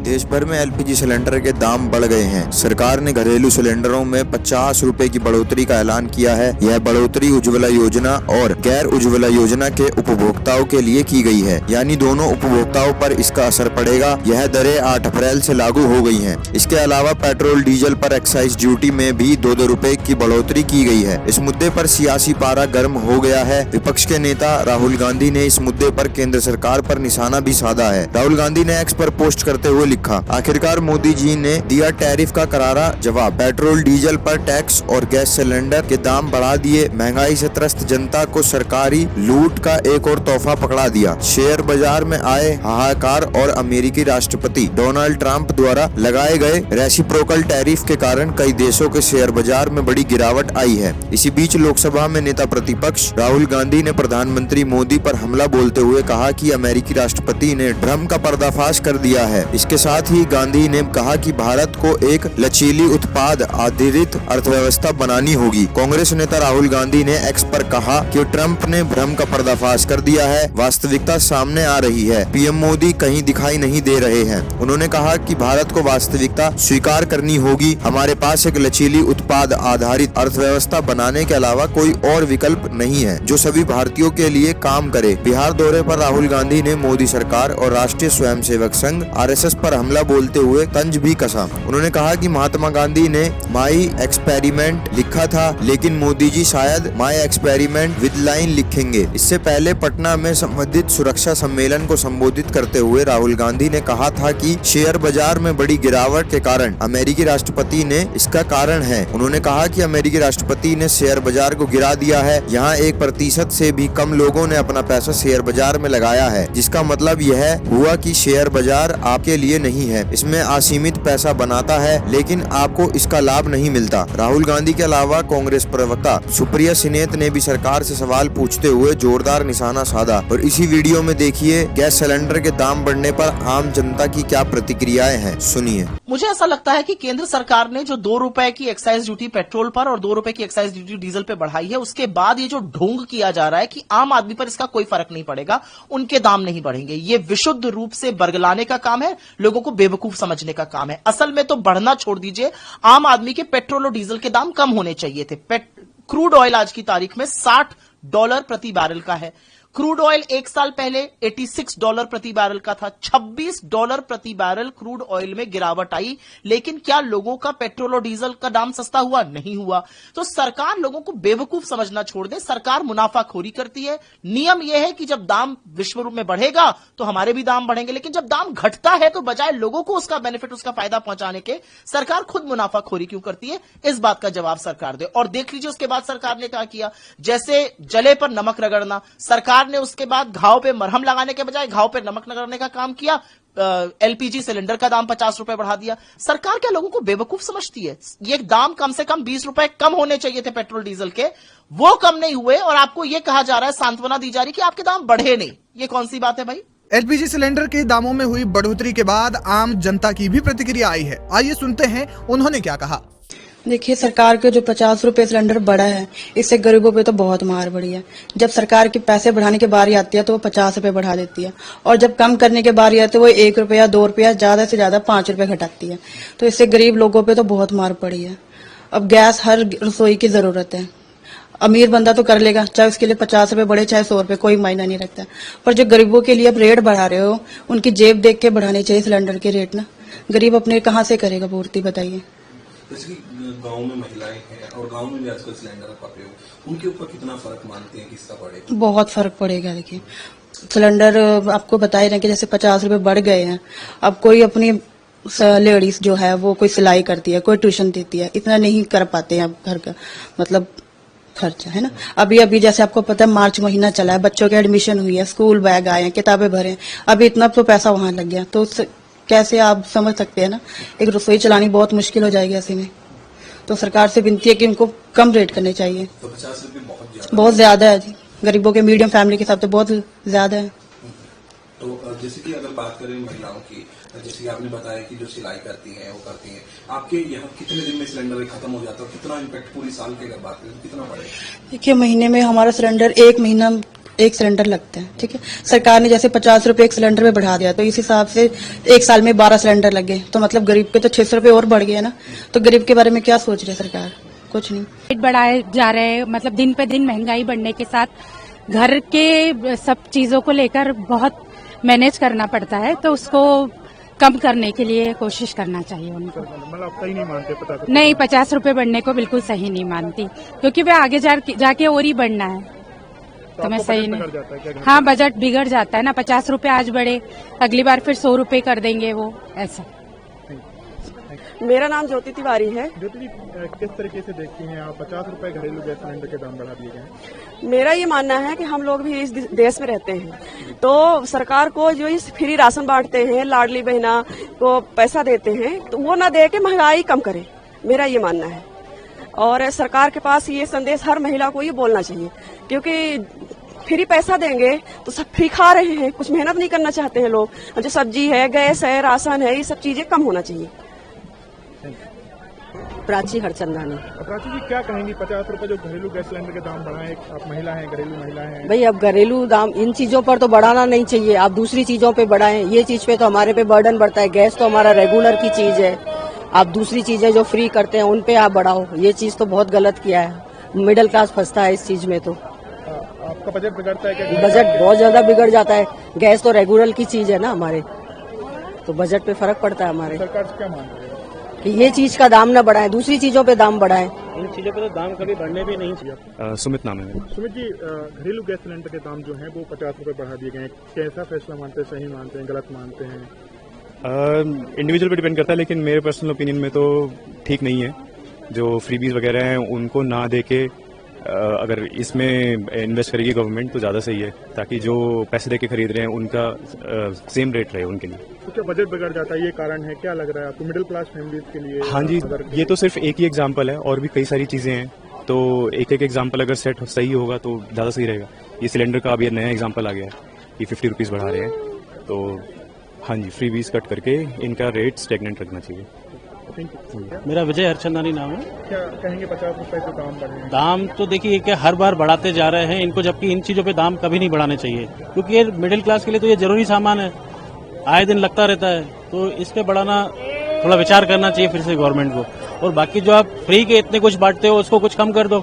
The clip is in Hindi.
देश भर में एलपीजी सिलेंडर के दाम बढ़ गए हैं। सरकार ने घरेलू सिलेंडरों में 50 रुपए की बढ़ोतरी का ऐलान किया है। यह बढ़ोतरी उज्ज्वला योजना और गैर उज्ज्वला योजना के उपभोक्ताओं के लिए की गई है, यानी दोनों उपभोक्ताओं पर इसका असर पड़ेगा। यह दरें 8 अप्रैल से लागू हो गई हैं। इसके अलावा पेट्रोल डीजल पर एक्साइज ड्यूटी में भी 2-2 रुपए की बढ़ोतरी की गई है। इस मुद्दे पर सियासी पारा गर्म हो गया है। विपक्ष के नेता राहुल गांधी ने इस मुद्दे पर केंद्र सरकार पर निशाना भी साधा है। राहुल गांधी ने एक्स पर पोस्ट करते हुए लिखा, आखिरकार मोदी जी ने दिया टैरिफ का करारा जवाब। पेट्रोल डीजल पर टैक्स और गैस सिलेंडर के दाम बढ़ा दिए। महंगाई से त्रस्त जनता को सरकारी लूट का एक और तोहफा पकड़ा दिया। शेयर बाजार में आए हाहाकार और अमेरिकी राष्ट्रपति डोनाल्ड ट्रंप द्वारा लगाए गए रेसिप्रोकल टैरिफ के कारण कई देशों के शेयर बाजार में बड़ी गिरावट आई है। इसी बीच लोकसभा में नेता प्रतिपक्ष राहुल गांधी ने प्रधानमंत्री मोदी पर हमला बोलते हुए कहा कि अमेरिकी राष्ट्रपति ने भ्रम का पर्दाफाश कर दिया है। इसके साथ ही गांधी ने कहा कि भारत को एक लचीली उत्पाद आधारित अर्थव्यवस्था बनानी होगी। कांग्रेस नेता राहुल गांधी ने एक्स पर कहा कि ट्रंप ने भ्रम का पर्दाफाश कर दिया है, वास्तविकता सामने आ रही है। पीएम मोदी कहीं दिखाई नहीं दे रहे हैं। उन्होंने कहा कि भारत को वास्तविकता स्वीकार करनी होगी। हमारे पास एक लचीली उत्पाद आधारित अर्थव्यवस्था बनाने के अलावा कोई और विकल्प नहीं है जो सभी भारतीयों के लिए काम करे। बिहार दौरे पर राहुल गांधी ने मोदी सरकार और राष्ट्रीय स्वयंसेवक संघ आरएसएस पर हमला बोलते हुए तंज भी कसा। उन्होंने कहा कि महात्मा गांधी ने माई एक्सपेरिमेंट लिखा था, लेकिन मोदी जी शायद माई एक्सपेरिमेंट विद लाइन लिखेंगे। इससे पहले पटना में संबंधित सुरक्षा सम्मेलन को संबोधित करते हुए राहुल गांधी ने कहा था कि शेयर बाजार में बड़ी गिरावट के कारण अमेरिकी राष्ट्रपति ने इसका कारण है। उन्होंने कहा कि अमेरिकी राष्ट्रपति ने शेयर बाजार को गिरा दिया है। यहाँ 1% से भी कम लोगों ने अपना पैसा शेयर बाजार में लगाया है, जिसका मतलब यह हुआ कि शेयर बाजार आपके लिए नहीं है। इसमें असीमित पैसा बनाता है, लेकिन आपको इसका लाभ नहीं मिलता। राहुल गांधी के अलावा कांग्रेस प्रवक्ता सुप्रिया सिनेत ने भी सरकार से सवाल पूछते हुए जोरदार निशाना साधा। और इसी वीडियो में देखिए गैस सिलेंडर के दाम बढ़ने पर आम जनता की क्या प्रतिक्रियाएं हैं, सुनिए। मुझे ऐसा लगता है कि केंद्र सरकार ने जो 2 रुपए की एक्साइज ड्यूटी पेट्रोल पर और 2 रुपए की एक्साइज ड्यूटी डीजल पे बढ़ाई है, उसके बाद ये जो ढोंग किया जा रहा है कि आम आदमी पर इसका कोई फर्क नहीं पड़ेगा, उनके दाम नहीं बढ़ेंगे, ये विशुद्ध रूप से बरगलाने का काम है, लोगों को बेवकूफ समझने का काम है। असल में तो बढ़ना छोड़ दीजिए, आम आदमी के पेट्रोल और डीजल के दाम कम होने चाहिए थे। क्रूड ऑयल आज की तारीख में $60 प्रति बैरल का है। क्रूड ऑयल 1 साल पहले $86 प्रति बैरल का था। $26 प्रति बैरल क्रूड ऑयल में गिरावट आई, लेकिन क्या लोगों का पेट्रोल और डीजल का दाम सस्ता हुआ? नहीं हुआ। तो सरकार लोगों को बेवकूफ समझना छोड़ दे। सरकार मुनाफाखोरी करती है। नियम यह है कि जब दाम विश्व रूप में बढ़ेगा तो हमारे भी दाम बढ़ेंगे, लेकिन जब दाम घटता है तो बजाय लोगों को उसका बेनिफिट, उसका फायदा पहुंचाने के, सरकार खुद मुनाफाखोरी क्यों करती है? इस बात का जवाब सरकार दे। और देख लीजिए उसके बाद सरकार ने क्या किया, जैसे जले पर नमक रगड़ना। सरकार ने उसके बाद घाव पे मरहम लगाने के बजाय घाव पे नमक रगड़ने का काम किया। एलपीजी सिलेंडर का दाम 50 रुपए बढ़ा दिया। सरकार क्या लोगों को बेवकूफ समझती है? ये दाम कम से कम 20 रुपए कम होने चाहिए थे पेट्रोल डीजल के, वो कम नहीं हुए, और आपको ये कहा जा रहा है, सांत्वना दी जा रही कि आपके दाम बढ़े नहीं। ये कौन सी बात है भाई? एलपीजी सिलेंडर के दामों में हुई बढ़ोतरी के बाद आम जनता की भी प्रतिक्रिया आई है। आइए सुनते हैं उन्होंने क्या कहा। देखिए, सरकार के जो 50 रुपए सिलेंडर बढ़ा है, इससे गरीबों पे तो बहुत मार पड़ी है। जब सरकार के पैसे बढ़ाने की बारी आती है तो वो 50 रुपए बढ़ा देती है, और जब कम करने की बारी आती है वो 1 रुपया 2 रुपया ज्यादा से ज्यादा 5 रुपए घटाती है। तो इससे गरीब लोगों पे तो बहुत मार पड़ी है। अब गैस हर रसोई की जरूरत है। अमीर बंदा तो कर लेगा, चाहे उसके लिए 50 रुपए बढ़े चाहे 100 रुपए, कोई मायना नहीं रखता। पर जो गरीबों के लिए आप रेट बढ़ा रहे हो, उनकी जेब देख के बढ़ाने चाहिए सिलेंडर के रेट ना। गरीब अपने कहाँ से करेगा पूर्ति, बताइए। जैसे कि गांव में महिलाएं हैं और गांव में भी आजकल सिलेंडर का प्रयोग, उनके ऊपर कितना फर्क मानते हैं कि इसका पड़ेगा? बहुत फर्क पड़ेगा। देखिए, सिलेंडर आपको बता ही रहे कि जैसे 50 रुपए बढ़ गए हैं। अब कोई अपनी लेडीज जो है वो कोई सिलाई करती है, कोई ट्यूशन देती है, इतना नहीं कर पाते हैं अब घर का मतलब खर्चा, है ना। अभी जैसे आपको पता है मार्च महीना चला है, बच्चों की एडमिशन हुई है, स्कूल बैग आए हैं, किताबें भरे हैं, अभी इतना तो पैसा वहां लग गया। तो कैसे आप समझ सकते हैं ना, एक रसोई चलानी बहुत मुश्किल हो जाएगी ऐसे में। तो सरकार से विनती है कि उनको कम रेट करने चाहिए। तो 50 रुपये बहुत ज्यादा है जी, गरीबों के मीडियम फैमिली के हिसाब से बहुत ज्यादा है। तो जैसे कि अगर बात करें महिलाओं की, जैसे कि आपने बताया कि जो सिलाई करती हैं वो करती हैं, आपके यहाँ कितने दिन में सिलेंडर खत्म हो जाता है? कितना इम्पैक्ट पूरी साल की अगर बात करें कितना पड़ेगा? देखिए, महीने में हमारा सिलेंडर 1 महीना एक सिलेंडर लगता है, ठीक है। सरकार ने जैसे 50 रुपए एक सिलेंडर में बढ़ा दिया, तो इस हिसाब से एक साल में 12 सिलेंडर लगे, तो मतलब गरीब के तो 600 रुपए और बढ़ गए ना। तो गरीब के बारे में क्या सोच रही है सरकार? कुछ नहीं। रेट बढ़ाए जा रहे हैं, मतलब दिन पे दिन महंगाई बढ़ने के साथ घर के सब चीजों को लेकर बहुत मैनेज करना पड़ता है, तो उसको कम करने के लिए कोशिश करना चाहिए उनको। मतलब सही नहीं मानते 50? नहीं, 50 रुपए बढ़ने को बिल्कुल सही नहीं मानती, क्योंकि वे आगे जाके और ही बढ़ना है, तो मैं सही नहीं। हाँ, बजट बिगड़ जाता है ना। 50 रुपए आज बढ़े, अगली बार फिर 100 रुपए कर देंगे वो, ऐसा। मेरा नाम ज्योति तिवारी है। ज्योति जी, किस तरीके से देखती हैं आप 50 रुपए घरेलू गैस सिलेंडर के दाम बढ़ा दिए गए हैं? मेरा ये मानना है कि हम लोग भी इस देश में रहते हैं, तो सरकार को जो इस फ्री राशन बांटते हैं, लाडली बहना को पैसा देते हैं, तो वो ना दे के महंगाई कम करे, मेरा ये मानना है। और सरकार के पास ये संदेश हर महिला को ये बोलना चाहिए, क्योंकि फ्री पैसा देंगे तो सब फ्री खा रहे हैं, कुछ मेहनत नहीं करना चाहते हैं लोग। जो सब्जी है, गैस है, राशन है, ये सब चीजें कम होना चाहिए। प्राची हरचंदानी। प्राची जी, क्या कहेंगी 50 रुपए जो घरेलू गैस सिलेंडर के दाम बढ़ाए? आप महिला हैं, घरेलू महिला हैं। भाई, अब घरेलू दाम इन चीजों पर तो बढ़ाना नहीं चाहिए, आप दूसरी चीजों पे बढ़ाएं। ये चीज पे तो हमारे पे बर्डन बढ़ता है, गैस तो हमारा रेगुलर की चीज है, आप दूसरी चीजें जो फ्री करते हैं उन पे आप बढ़ाओ। ये चीज तो बहुत गलत किया है, मिडिल क्लास फंसता है इस चीज में। तो आपका बजट बिगड़ता है क्या? बजट बहुत ज्यादा बिगड़ जाता है, गैस तो रेगुलर की चीज है ना हमारे, तो बजट पे फर्क पड़ता है हमारे। सरकार से क्या मांग रही है? कि ये चीज का दाम न बढ़ाए, दूसरी चीजों पे दाम बढ़ाए। इन चीजों पे तो दाम कभी बढ़ने भी नहीं चाहिए। सुमित नाम है मेरा। सुमित जी, घरेलू गैस सिलेंडर के दाम जो हैं वो 50 रुपए बढ़ा दिए गए हैं, कैसा फैसला मानते हैं? सही मानते हैं, गलत मानते हैं? इंडिविजुअल पे डिपेंड करता है, लेकिन मेरे पर्सनल ओपिनियन में तो ठीक नहीं है। जो फ्रीबीज वगैरह हैं उनको ना दे के अगर इसमें इन्वेस्ट करेगी गवर्नमेंट तो ज़्यादा सही है, ताकि जो पैसे दे के खरीद रहे हैं उनका सेम रेट रहे उनके लिए। तो क्या बजट बिगड़ जाता है, ये कारण है? क्या लग रहा है आपको मिडिल क्लास फैमिलीज के लिए? हाँ जी, ये तो सिर्फ एक ही एग्जाम्पल है, और भी कई सारी चीज़ें हैं, तो एक एक एग्जाम्पल अगर सेट सही होगा तो ज़्यादा सही रहेगा। ये सिलेंडर का अभी नया एग्जाम्पल आ गया है, ये 50 रुपीज़ बढ़ा रहे हैं, तो हाँ जी, फ्रीबीज कट करके इनका रेट स्टेगनेंट रखना चाहिए। मेरा विजय हरचंदानी नाम है। क्या कहेंगे 50 रुपए जो दाम बढ़े हैं? दाम तो देखिए कि हर बार बढ़ाते जा रहे हैं इनको, जबकि इन चीजों पे दाम कभी नहीं बढ़ाने चाहिए, क्योंकि ये मिडिल क्लास के लिए तो ये जरूरी सामान है, आए दिन लगता रहता है, तो इस पे बढ़ाना थोड़ा विचार करना चाहिए फिर से गवर्नमेंट को। और बाकी जो आप फ्री के इतने कुछ बांटते हो उसको कुछ कम कर दो।